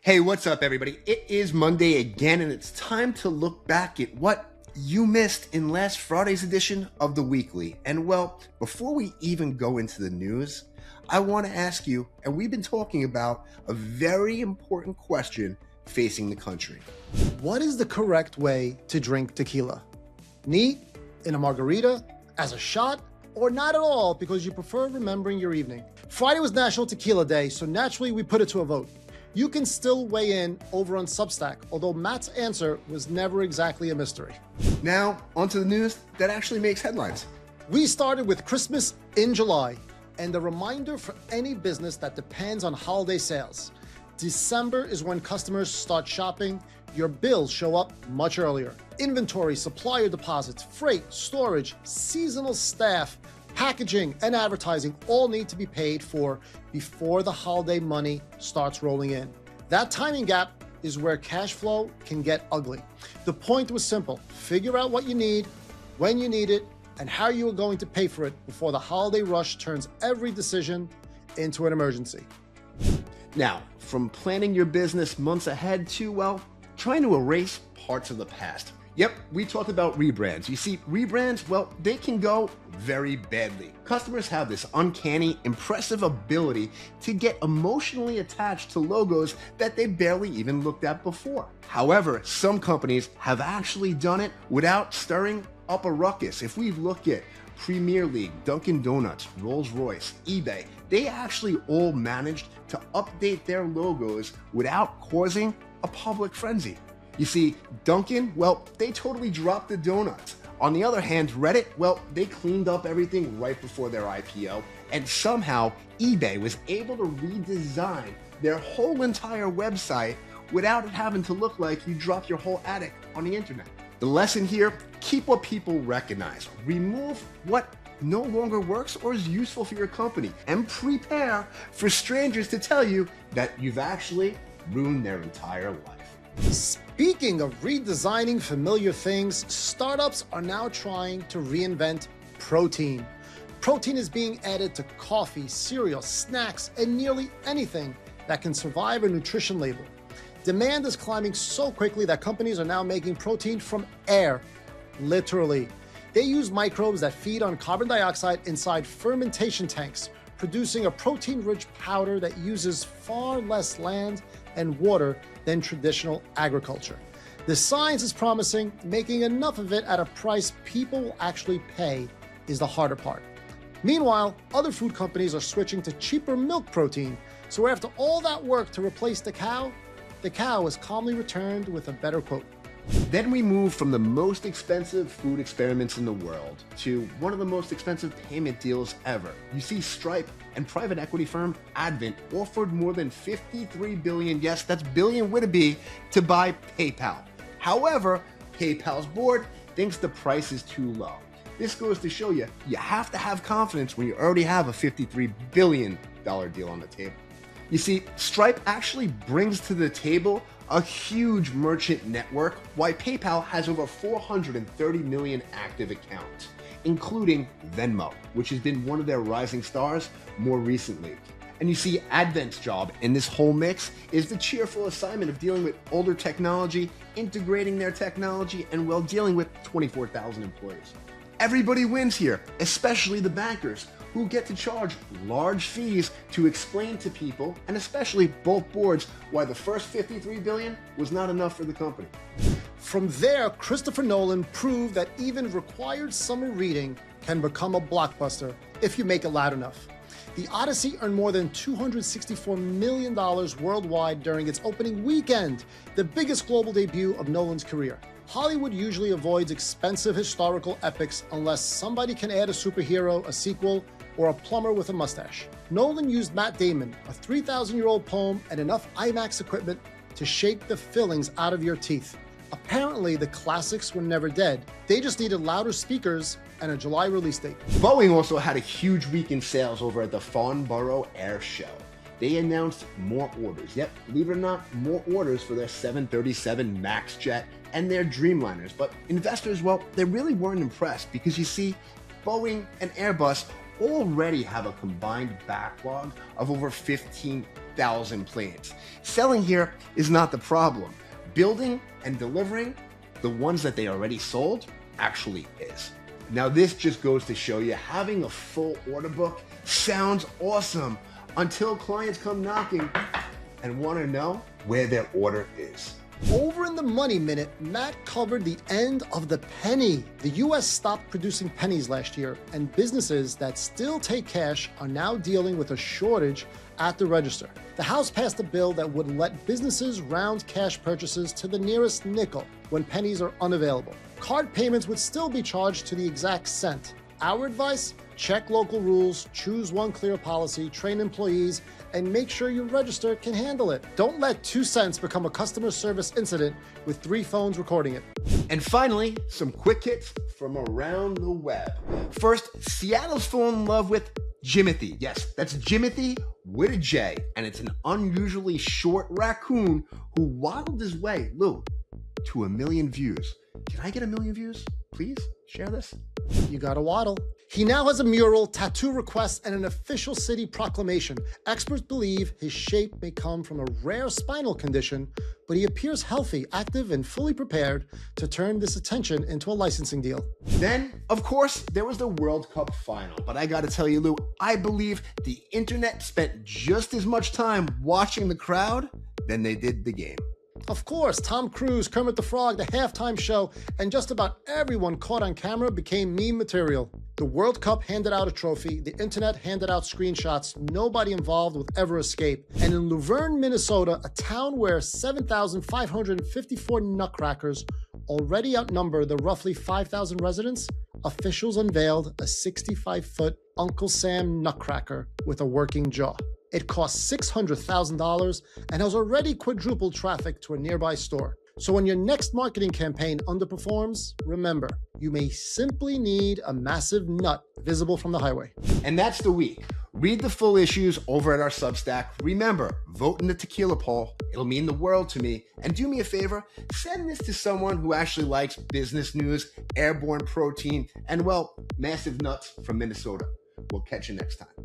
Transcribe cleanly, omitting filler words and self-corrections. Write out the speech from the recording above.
Hey, what's up, everybody? It is Monday again, and it's time to look back at what you missed in last Friday's edition of the Weekly. And well, before we even go into the news, I want to ask you, and we've been talking about a very important question facing the country. What is the correct way to drink tequila? Neat, in a margarita, as a shot, or not at all because you prefer remembering your evening? Friday was National Tequila Day, so naturally we put it to a vote. You can still weigh in over on Substack, although Matt's answer was never exactly a mystery. Now, onto the news that actually makes headlines. We started with Christmas in July, and a reminder for any business that depends on holiday sales. December is when customers start shopping. Your bills show up much earlier. Inventory, supplier deposits, freight, storage, seasonal staff, packaging, and advertising all need to be paid for before the holiday money starts rolling in. That timing gap is where cash flow can get ugly. The point was simple: figure out what you need, when you need it, and how you are going to pay for it before the holiday rush turns every decision into an emergency. Now, from planning your business months ahead to, well, trying to erase parts of the past. Yep, we talked about rebrands. You see, rebrands, well, they can go very badly. Customers have this uncanny, impressive ability to get emotionally attached to logos that they barely even looked at before. However, some companies have actually done it without stirring up a ruckus. If we look at Premier League, Dunkin Donuts, Rolls-Royce, eBay, they actually all managed to update their logos without causing a public frenzy. You see, Dunkin', well, they totally dropped the donuts. On the other hand, Reddit, well, they cleaned up everything right before their IPO, and somehow eBay was able to redesign their whole entire website without it having to look like you dropped your whole attic on the internet. The lesson here: keep what people recognize. Remove what no longer works or is useful for your company, and prepare for strangers to tell you that you've actually ruined their entire life. Speaking of redesigning familiar things, startups are now trying to reinvent protein. Protein is being added to coffee, cereal, snacks, and nearly anything that can survive a nutrition label. Demand is climbing so quickly that companies are now making protein from air, literally. They use microbes that feed on carbon dioxide inside fermentation tanks, producing a protein-rich powder that uses far less land and water than traditional agriculture. The science is promising. Making enough of it at a price people will actually pay is the harder part. Meanwhile, other food companies are switching to cheaper milk protein. So after all that work to replace the cow is calmly returned with a better quote. Then we move from the most expensive food experiments in the world to one of the most expensive payment deals ever. You see, Stripe and private equity firm Advent offered more than $53 billion, yes, that's billion with a B, to buy PayPal. However, PayPal's board thinks the price is too low. This goes to show you have to have confidence when you already have a $53 billion deal on the table. You see, Stripe actually brings to the table a huge merchant network, while PayPal has over 430 million active accounts, including Venmo, which has been one of their rising stars more recently. And you see, Advent's job in this whole mix is the cheerful assignment of dealing with older technology, integrating their technology, and well, dealing with 24,000 employees. Everybody wins here, especially the bankers, who get to charge large fees to explain to people, and especially both boards, why the first $53 billion was not enough for the company. From there, Christopher Nolan proved that even required summer reading can become a blockbuster if you make it loud enough. The Odyssey earned more than $264 million worldwide during its opening weekend, the biggest global debut of Nolan's career. Hollywood usually avoids expensive historical epics unless somebody can add a superhero, a sequel, or a plumber with a mustache. Nolan used Matt Damon, a 3,000-year-old poem, and enough IMAX equipment to shake the fillings out of your teeth. Apparently, the classics were never dead. They just needed louder speakers and a July release date. Boeing also had a huge week in sales over at the Farnborough Air Show. They announced more orders. Yep, believe it or not, more orders for their 737 MAX jet and their Dreamliners. But investors, well, they really weren't impressed because you see, Boeing and Airbus already have a combined backlog of over 15 1,000 planes. Selling here is not the problem. Building and delivering the ones that they already sold actually is. Now this just goes to show you having a full order book sounds awesome until clients come knocking and want to know where their order is. Over in the Money Minute, Matt covered the end of the penny. The US stopped producing pennies last year, and businesses that still take cash are now dealing with a shortage at the register. The House passed a bill that would let businesses round cash purchases to the nearest nickel when pennies are unavailable. Card payments would still be charged to the exact cent. Our advice? Check local rules, choose one clear policy, train employees, and make sure your register can handle it. Don't let 2 cents become a customer service incident with 3 phones recording it. And finally, some quick hits from around the web. First, Seattle's fallen in love with Jimothy. Yes, that's Jimothy with a J, and it's an unusually short raccoon who waddled his way, Lou, to 1 million views. Can I get 1 million views? Please share this. You gotta waddle. He now has a mural, tattoo requests, and an official city proclamation. Experts believe his shape may come from a rare spinal condition, but he appears healthy, active, and fully prepared to turn this attention into a licensing deal. Then, of course, there was the World Cup final. But I gotta tell you, Lou, I believe the internet spent just as much time watching the crowd than they did the game. Of course, Tom Cruise, Kermit the Frog, the halftime show, and just about everyone caught on camera became meme material. The World Cup handed out a trophy, the internet handed out screenshots, nobody involved would ever escape. And in Luverne, Minnesota, a town where 7,554 nutcrackers already outnumber the roughly 5,000 residents, officials unveiled a 65-foot Uncle Sam nutcracker with a working jaw. It cost $600,000 and has already quadrupled traffic to a nearby store. So when your next marketing campaign underperforms, remember, you may simply need a massive nut visible from the highway. And that's the week. Read the full issues over at our Substack. Remember, vote in the tequila poll. It'll mean the world to me. And do me a favor, send this to someone who actually likes business news, airborne protein, and, well, massive nuts from Minnesota. We'll catch you next time.